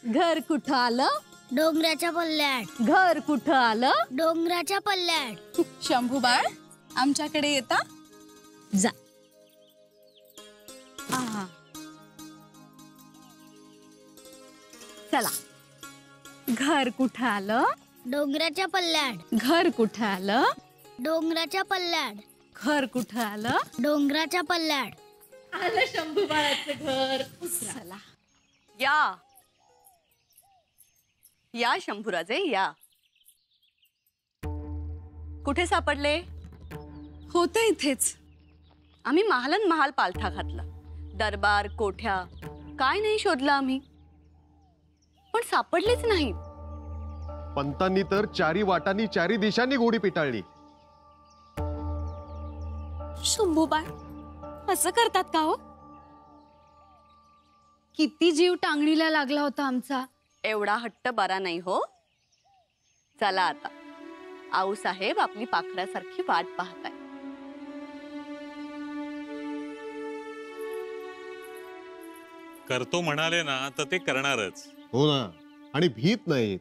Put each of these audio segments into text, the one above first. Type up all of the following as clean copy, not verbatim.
घर कुठं आलं? डोंगराच्या पल्ल्यात. घर कुठं आलं? डोंगराच्या पल्ल्यात. शंभू बाळ आमच्याकडे येता? जा. आहा. चला. घर कुठं आलं? डोंगराच्या पल्ल्यात. घर कुठं आलं? डोंगराच्या पल्ल्यात. घर कुठं आलं? डोंगराच्या पल्ल्यात. आलं शंभू बाळाचं घर. चला. या या शंभूराजे या. कुठे सापडले? होते इथेच. आम्ही महालन महाल पालथा घातला, दरबार कोठ्या काय नाही शोधलं आम्ही, पण सापडलेच नाही. पंतांनी तर चारी वाटांनी चारी दिशांनी घोडी पिटाळली. शंभू बाळ असं करतात का हो? किती जीव टांगणीला लागला होता आमचा. एवढा हट्ट बरा नाही हो. चला आता, आऊ साहेब आपली पाखरासारखी वाट पाहताय. करतो म्हणाले ना तर ते करणारच. हो ना, आणि भीत नाहीत.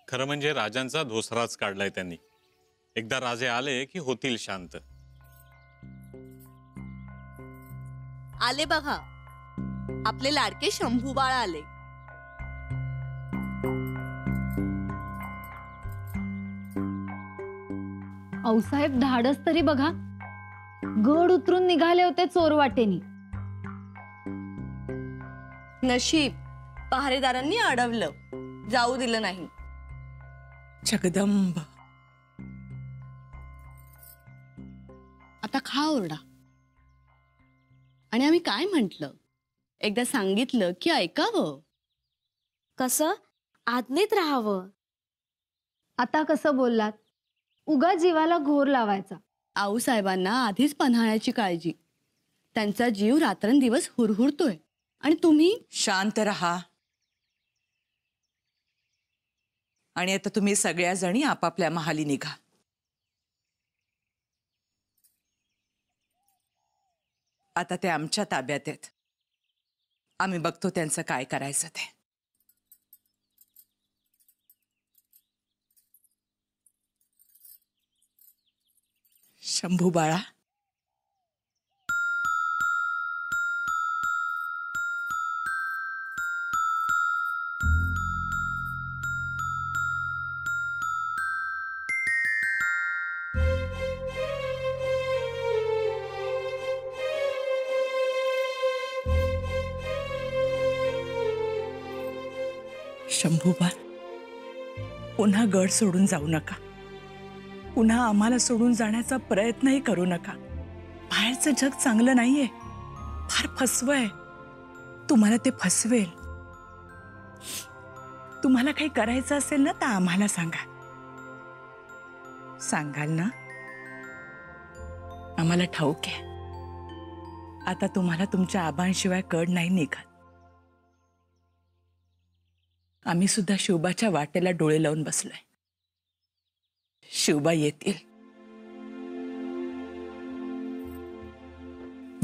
खरं म्हणजे राजांचा धोसराच काढलाय त्यांनी. एकदा राजे आले की होतील शांत. आले बघा, आपले लाडके शंभू बाळ आले. आऊसाहेब धाडस तरी बघा. गड उतरून निघाले होते चोर वाटेनी. नशीब पहारेदारांनी अडवलं, जाऊ दिलं नाही. जगदंब. आता खा ओरडा. आणि आम्ही काय म्हंटल, एकदा सांगितलं की ऐकावं. कसं आज्ञेत राहावं. आता कसं बोललात? उगा जीवाला घोर लावायचा. आऊसाहेबांना आधीच पन्हाळ्याची काळजी. त्यांचा जीव रात्रंदिवस हुरहुरतोय आणि तुम्ही शांत रहा. आणि आता तुम्ही सगळ्या जणी आपापल्या महाली निघा. आता ते आमच्या ताब्यात आहेत. आम्ही बघतो त्यांचं काय करायचं ते. शंभू बाळा, शंभू बाळ, पुन्हा गड सोडून जाऊ नका. पुन्हा आम्हाला सोडून जाण्याचा प्रयत्नही करू नका. बाहेरचं जग चांगलं नाहीये, फार फसवंय. तुम्हाला ते फसवेल. तुम्हाला काही करायचं असेल ना तर आम्हाला सांगा. सांगाल ना? आम्हाला ठाऊक आहे आता तुम्हाला तुमच्या आबांशिवाय कड नाही निघत. आम्ही सुद्धा शिवबाच्या वाटेला डोळे लावून बसलोय. शिवबा येतील.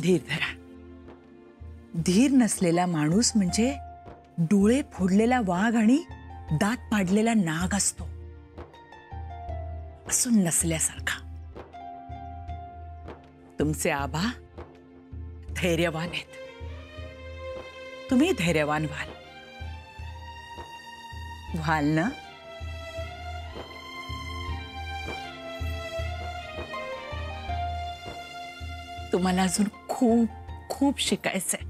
धीर धरा. धीर नसलेला माणूस म्हणजे डोळे फोडलेला वाघ आणि दात पाडलेला नाग असतो. असून नसल्यासारखा. तुमचे आबा धैर्यवान आहेत. तुम्ही धैर्यवान व्हाल. व्हाल ना? तुम्हाला अजून खूप खूप शिकायचंय.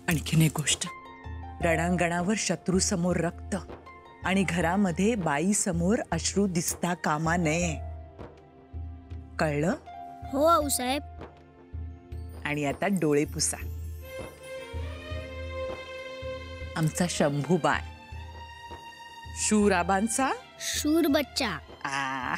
आणखीन एक गोष्ट, रणांगणावर शत्रू समोर रक्त आणि घरामध्ये बाई समोर अश्रू दिसता कामा नये. कळलं? हो आऊसाहेब. आणि आता डोळे पुसा. आमचा शंभू बाळ, शूराबांचा शूर बच्चा. आ.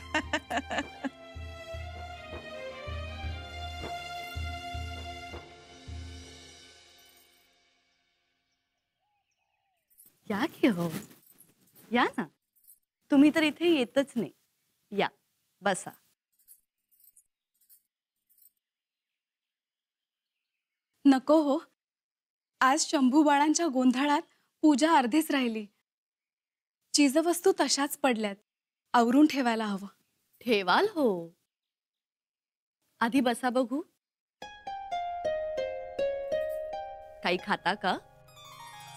या की हो, या ना. तुम्ही तर इथे येतच नाही. या बसा. नको हो. आज शंभू बाळांच्या गोंधळात पूजा अर्धीच राहिली. चीजवस्तू तशाच पडल्यात. आवरून ठेवायला हवं. ठेवाल हो. आधी बसा बघू. काही खाता का?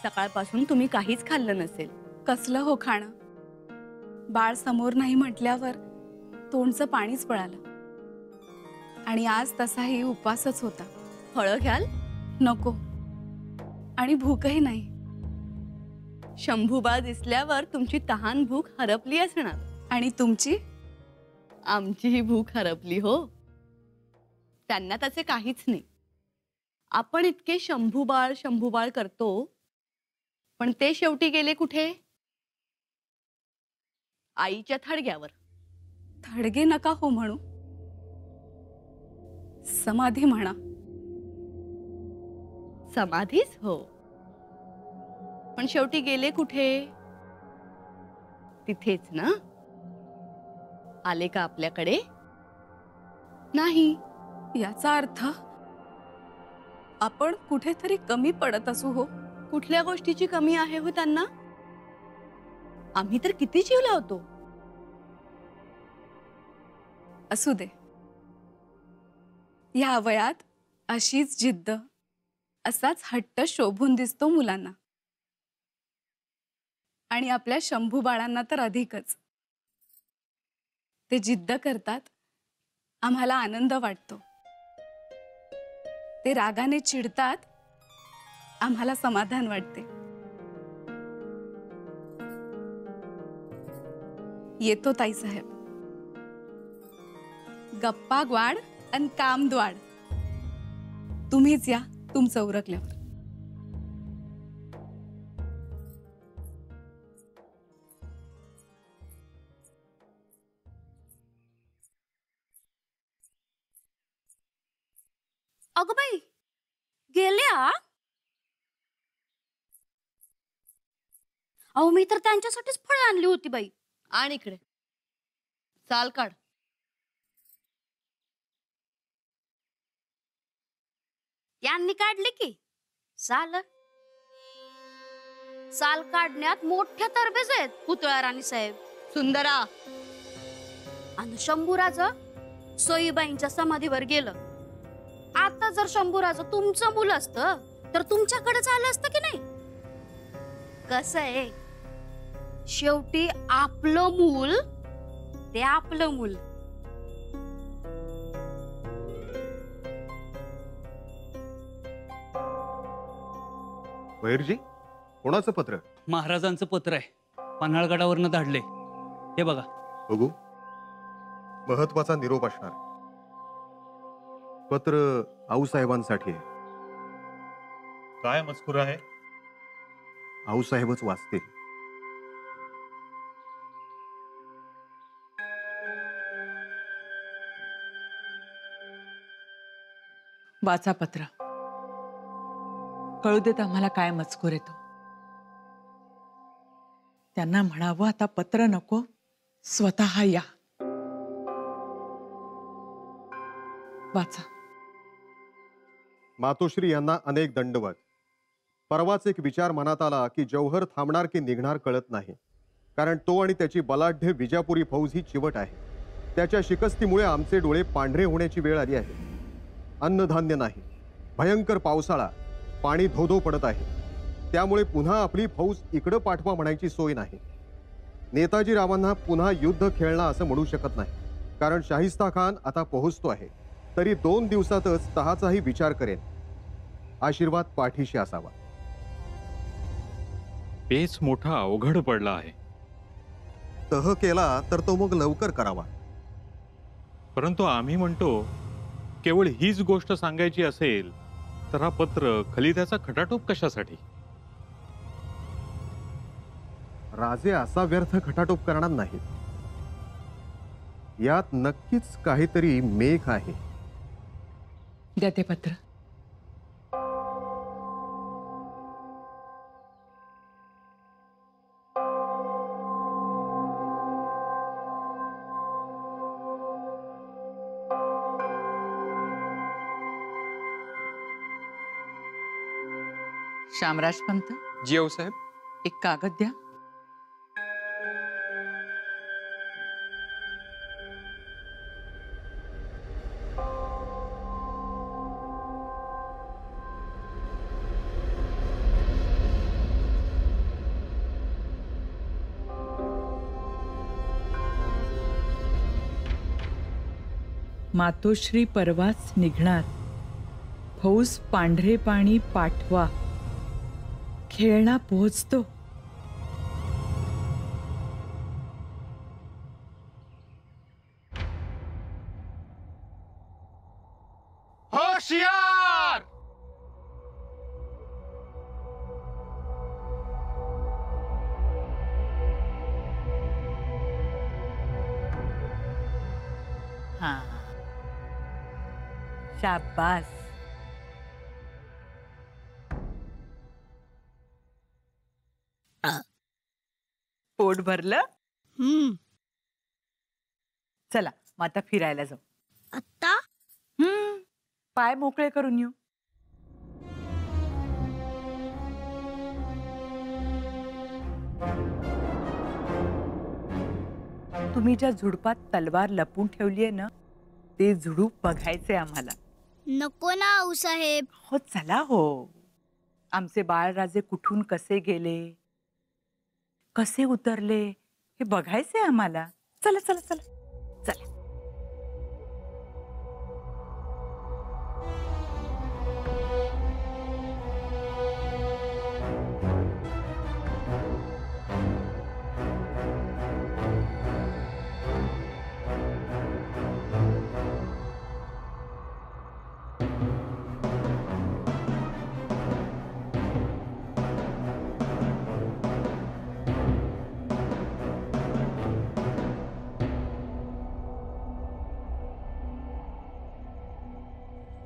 सकाळपासून तुम्ही काहीच खाल्लं नसेल. कसलं हो खाणं. बाळ समोर नाही म्हटल्यावर तोंडचं पाणीच पळालं. आणि आज तसाही उपवासच होता. फळं घ्याल? नको. आणि भूकही नाही. शंभूबाळ दिसल्यावर तुमची तहान भूक हरपली असणार. आणि तुमची? आमचीही भूक हरपली हो. त्यांना त्याचे काहीच नाही. आपण इतके शंभूबाळ शंभूबाळ करतो, पण ते शेवटी गेले कुठे? आईच्या थडग्यावर. थडगे नका हो म्हणू. समाधी म्हणा. समाधीच हो. पण शेवटी गेले कुठे? तिथेच ना. आले का आपल्याकडे? नाही. याचा अर्थ आपण कुठेतरी कमी पडत असू हो. कुठल्या गोष्टीची कमी आहे हो त्यांना? आम्ही तर किती जीव लावतो. असू दे. या वयात अशीच जिद्द, असाच हट्ट शोभून दिसतो मुलांना. आणि आपल्या शंभू बाळांना तर अधिकच. ते जिद्द करतात, आम्हाला आनंद वाटतो. ते रागाने चिडतात, आम्हाला समाधान वाटते. येतो ताईसाहेब. गप्पा ग्वाड आणि काम द्वाड. तुम्हीच या तुमचं उरकल्यावर. अगं बाई, गेल्या? अहो, मी तर त्यांच्यासाठीच फळं आणली होती बाई. आणि इकडे चाल काढ. यांनी काढली की साल. साल काढण्यात मोठ्या तरबेज आहेत पुतळा राणी साहेब. सुंदरा, आणि शंभूराज सोयीबाईंच्या समाधीवर गेलं. आता जर शंभूराज तुमचं मूल असतं तर तुमच्याकडेच आलं असतं की नाही? कसं आहे, शेवटी आपलं मूल ते आपलं मूल. बहिरजी, कोणाचं पत्र? महाराजांचं पत्र आहे. पन्हाळगडावरनं धाडले. हे बघा. बघू. महत्वाचा निरोप असणार. पत्र आऊसाहेबांसाठी आहे. काय मजकूर आहे? आऊसाहेबच वाचतील. वाचा पत्र. कळू देत आम्हाला काय मजकूर येतो. त्यांना म्हणावं आता पत्र नको, स्वतः या. वाचा. मातोश्री यांना अनेक दंडवत. परवाच एक विचार मनात आला की जौहर थांबणार की निघणार कळत नाही. कारण तो आणि त्याची बलाढ्य विजापुरी फौज ही चिवट आहे. त्याच्या शिकस्तीमुळे आमचे डोळे पांढरे होण्याची वेळ आली आहे. अन्नधान्य नाही, भयंकर पावसाळा, पाणी धोधो पडत आहे. त्यामुळे पुन्हा आपली फौज इकडं पाठवा म्हणायची सोय नाही. नेताजी रावांना पुन्हा युद्ध खेळणं असं म्हणू शकत नाही. कारण शाहिस्ता खान आता पोहोचतो आहे. तरी 2 दिवसातच तहाचाही विचार करेन. आशीर्वाद पाठीशी असावा. पेच मोठा अवघड पडला आहे. तह केला तर तो मग लवकर करावा. परंतु आम्ही म्हणतो, केवळ हीच गोष्ट सांगायची असेल तर हा पत्र खलित्याचा खटाटोप कशासाठी? राजे असा व्यर्थ खटाटोप करणार नाहीत. यात नक्कीच काहीतरी मेघ आहे. द्या ते पत्र. श्यामराज पंत, जी आऊसाहेब. एक कागद द्या. मातोश्री परवाच निघणार, फौज पांढरे पाणी पाठवा, खेळणा पोहोचतो. होशियार. हा, शाबास. पोट भरलं? चला मग आता फिरायला जाऊ. आत्ता पाय मोकळे करून येऊ. तुम्ही ज्या झुडपात तलवार लपून ठेवलीये ना, ते झुडूप बघायचे आम्हाला. नको ना आऊसाहेब. हो चला हो. आमचे बाळराजे कुठून कसे गेले, कसे उतरले, हे बघायचे आम्हाला. चला चला चला चला.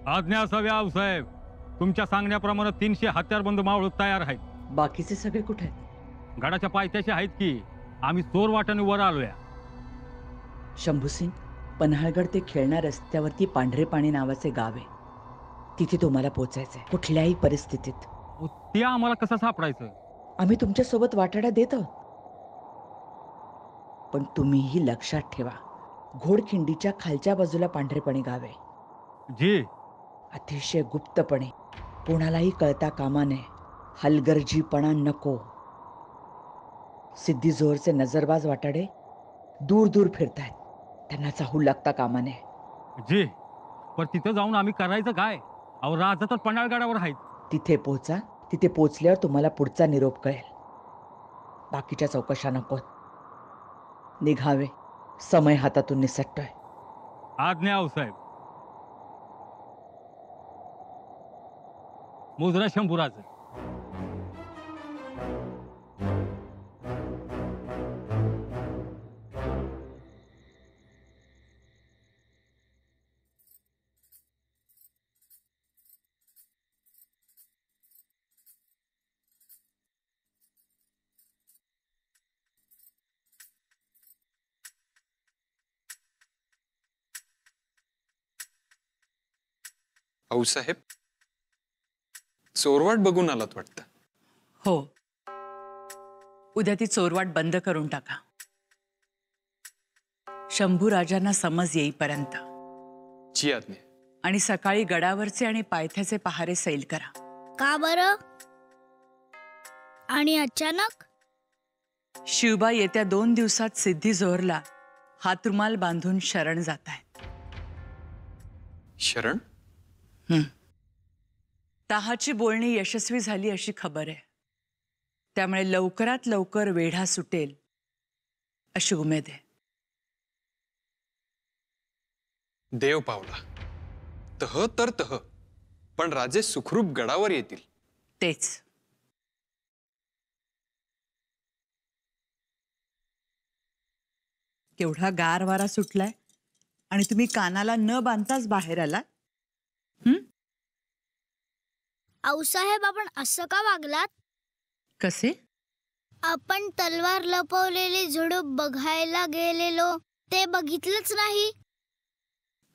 आज्ञा असावी आऊसाहेब. तुमच्या सांगण्याप्रमाणे 300 हत्यारबंद मावळ तयार आहेत. बाकीचे सगळे कुठे आहेत? गडाच्या पायथ्याशी आहेत की. आम्ही चोर वाटाने वर आलोया. शंभूसिंग, पन्हाळगड ते खेळणा रस्त्यावरती पांढरे पाणी नावाचे गाव आहे. तिथे तुम्हाला पोचायचंय कुठल्याही परिस्थितीत. ते आम्हाला कसं सापडायचं? आम्ही तुमच्या सोबत वाटाडा देत आहोत, पण तुम्हीही लक्षात ठेवा, घोडखिंडीच्या खालच्या बाजूला पांढरे पाणी गाव आहे. जी. अतिशय गुप्तपणे, कोणालाही कळता कामा नये. हलगर्जीपणा नको. सिद्धी जोहरचे नजरबाज वाटाडे दूर दूर फिरतायत, त्यांना चाहूल लागता कामा नये. जी. पण तिथं जाऊन आम्ही करायचं काय? अहो राजा तर पन्हाळगडावर आहेत. तिथे पोहोचा. तिथे पोहोचल्यावर तुम्हाला पुढचा निरोप कळेल. बाकीच्या चौकशा नकोत. निघावे, समय हातातून निसटतोय. आज्ञा आऊसाहेब. मुजरा शंभूराज. आऊसाहेब, चोरवाट बघून आलात वाटतं. हो, उद्या ती चोरवाट बंद करून टाका. शंभू राजांना समज येईपर्यंत. जी आज्ञा. आणि सकाळी गडावरचे आणि पायथ्याचे पहारे सैल करा. का बरं? आणि अचानक? शिवबा येत्या 2 दिवसात सिद्धी जोहरला हात रुमाल बांधून शरण जात आहेत. शरण? तहाची बोलणी यशस्वी झाली अशी खबर आहे. त्यामुळे लवकरात लवकर वेढा सुटेल अशी उमेद आहे. देव पावला. तह तर तह, पण राजे सुखरूप गडावर येतील. तेच. केवढा गार वारा सुटलाय आणि तुम्ही कानाला न बांधताच बाहेर आला. आऊसाहेब, आपण असं का वागलात? कसे? आपण तलवार लपवलेली झुडूप बघायला गेलेलो, ते बघितलंच नाही.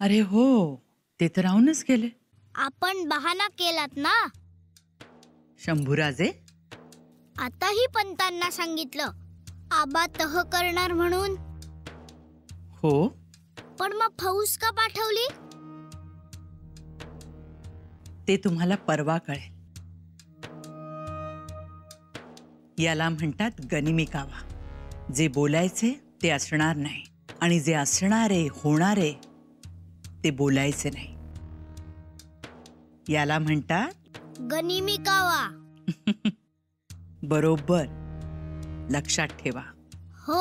अरे हो, ते तर राहूनच गेले. आपण बहाणा केलात ना. शंभूराजे, आताही पंतांना सांगितलं आबा तह करणार म्हणून. हो, पण मग फौज का पाठवली? ते तुम्हाला परवा कळेल. याला म्हणतात गनिमी कावा. जे बोलायचे ते असणार नाही आणि जे असणारे होणारे ते बोलायचे नाही. याला म्हणतात गनिमी कावा. बरोबर, लक्षात ठेवा. हो,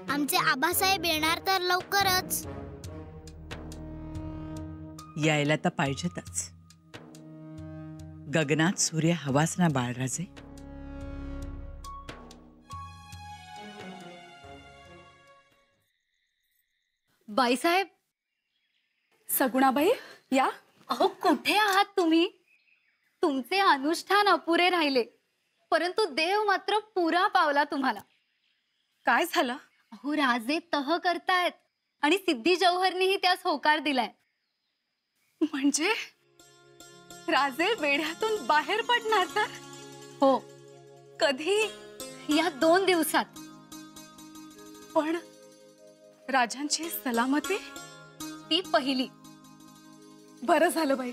आमचे आबासाहेब येणार तर लवकरच. यायला तर पाहिजेतच. गगनात सूर्य हवाच ना बाळराजे. बाईसाहेब, सगुणाबाई या. अहो कुठे आहात तुम्ही? तुमचे अनुष्ठान अपुरे राहिले, परंतु देव मात्र पुरा पावला तुम्हाला. काय झालं? अहो राजे तह करतायत आणि सिद्धी जौहरनीही त्यास होकार दिलाय. म्हणजे राजे वेढ्यातून बाहेर पडणार तर? हो, कधी? या 2 दिवसात. पण राजांची सलामती? ती पहिली. बरं झालं बाई,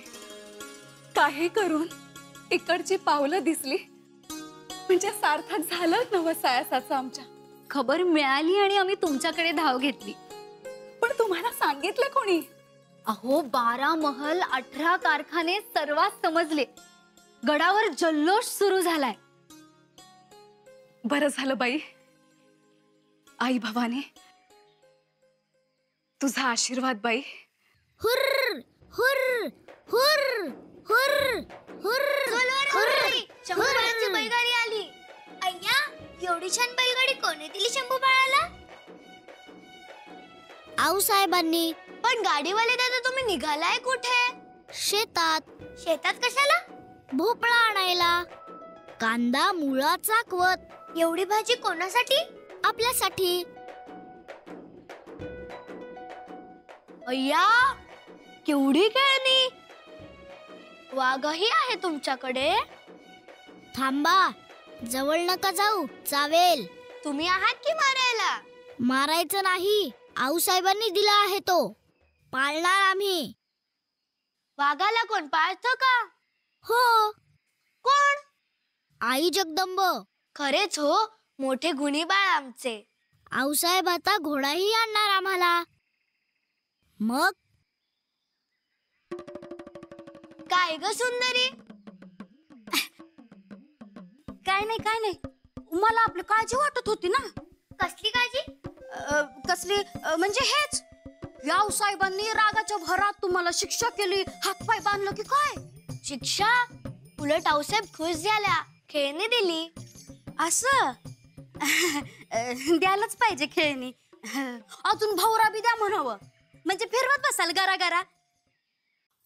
काही करून इकडची पावलं दिसली म्हणजे सार्थक झालं नवसायासाचं. आमच्या खबर मिळाली आणि आम्ही तुमच्याकडे धाव घेतली. पण तुम्हाला सांगितलं कोणी? अहो 12 महल, 18 कारखाने सर्वात समजले. गडावर जल्लोष सुरू झालाय. बरं झालं बाई. आई भवानी, तुझा आशीर्वाद बाई. हुर्र हुर्र हुर्र हुर्र हुर्र. शंभूबाळाची बैलगाडी आली. अय्या, एवढी छान बैलगाडी कोणी दिली शंभू बाळाला? आऊसाहेबांनी. पण गाडीवाले दादा तुम्ही निघालाय कुठे? शेतात. शेतात कशाला? भोपळा आणायला. कांदा, मुळा, चाकवत. एवढी भाजी कोणासाठी? आपल्यासाठी. अय्या, केवढी खेळणी. वाघही आहे तुमच्याकडे? थांबा, जवळ नका जाऊ, चावेल. तुम्ही आहात की मारायला? मारायचं नाही, आऊसाहेबांनी दिला आहे तो. पाळणार आम्ही. वाघाला कोण पाळतं का? हो. कोण? आई जगदंब. खरेच हो, मोठे गुणी बाळ आमचे. आऊसाहेब आता घोडाही आणणार आम्हाला. मग काय ग सुंदरी? काय नाही, मला आपली काळजी वाटत होती ना. कसली काळजी? कसली म्हणजे हेच, यावसाहेबांनी रागाच्या भरात तुम्हाला शिक्षा केली, हातपाय बांधलं की काय? शिक्षा? उलट आऊसाहेब खुश झाल्या, खेळणी दिली. असं द्यायलाच पाहिजे खेळणी. अजून भाऊरा बी द्या म्हणावं, म्हणजे फिरवत बसाल गरा गरा.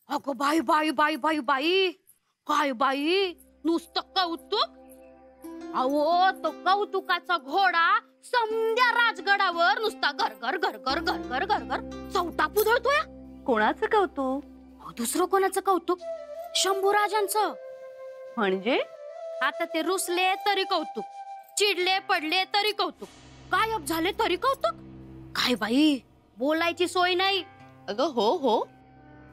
अगो बाई बाई बाई बाई बाई, काय बाई, नुसतं कौतुक. अहो तो कौतुकाचा घोडा समद्या राजगडावर नुसता घर घर चौटा पुदळतोय. कोणाचं कौतुक? दुसरं कोणाचं कौतुक? शंभूराजांचं. म्हणजे आता ते रुसले तरी कौतुक, चिडले पडले तरी कौतुक, गायब झाले तरी कौतुक. काय बाई, बोलायची सोय नाही. अगं हो,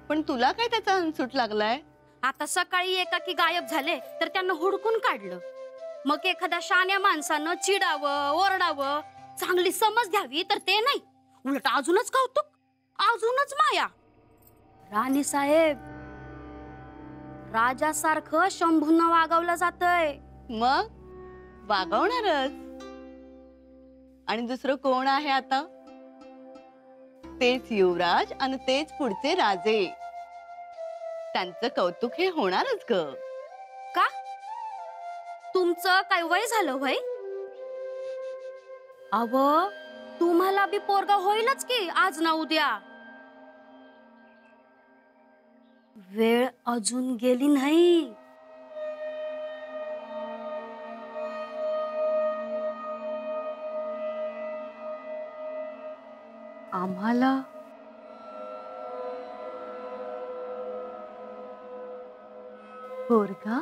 पण तुला काय त्याचा अनसूट लागलाय? आता सकाळी एकाकी गायब झाले तर त्यांना हुडकून काढलं. मग एखाद्या शाण्या माणसानं चिडावं, ओरडावं, चांगली समज द्यावी तर ते नाही, उलट अजूनच कौतुक, अजूनच माया. राणी साहेब, राजासारखं शंभूंना वागवलं जातंय. मग वागवणारच. आणि दुसरं कोण आहे आता? तेच युवराज आणि तेच पुढचे राजे. त्यांचं कौतुक हे होणारच ग. का? तुमचं काय वय झालं वय? अव, तुम्हाला बी पोरगा होईलच की आज ना उद्या. वेळ अजून गेली नाही. आम्हाला पोरगा?